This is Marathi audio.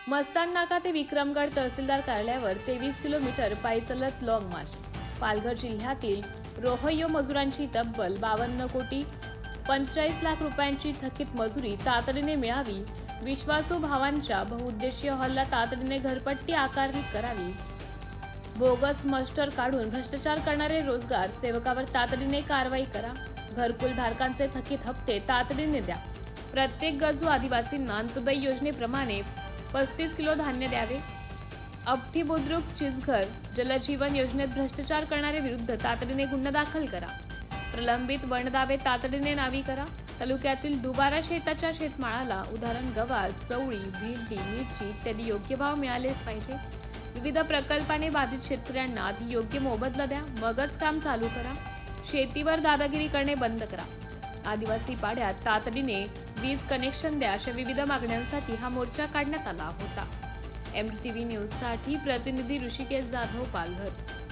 मस्तान नाका ते विक्रमगड तहसीलदार कार्यालयावर 23 किलोमीटर पायी चालत लॉंग मार्च। पालघर जिल्ह्यातील रोहयो मजुरांची तब्बल 52 कोटी 45 लाख रुपयांची थकीत मजुरी तातडीने मिळावी। विश्वासू भावांच्या बहुउद्देशीय हॉलला तातडीने घरपट्टी आकारणी करावी। बोगस मास्टर काढून भ्रष्टाचार करणारे रोजगार सेवकावर तातडीने कारवाई करा। घरकुल धारकांचे थकीत हप्ते तातडीने द्या। प्रत्येक गरजू आदिवासींना अंत्योदय योजनेप्रमाणे 35 किलो धान्य द्यावे। अपठी बुद्रुक चिचघर जलजीवन योजनेत भ्रष्टाचार करणारे विरुद्ध तातडीने गुन्हा दाखल करा। प्रलंबित वनदावे तातडीने नावी करा। तालुक्यातील दुबारा शेताच्या शेतमालाला उदाहरण गवार, चवळी, भेंडी, मिरची इत्यादी योग्य भाव मिळालेच पाहिजे। विविध प्रकल्पाने बाधित शेतकऱ्यांना आधी योग्य मोबदला द्या, मगच काम चालू करा। शेतीवर दादागिरी करणे बंद करा। आदिवासी पाड्यात तातडीने वीज कनेक्शन द्या अशा विविध मागण्यांसाठी हा मोर्चा काढण्यात आला होता। MTV न्यूज साठी प्रतिनिधी ऋषिकेश जाधव, पालघर।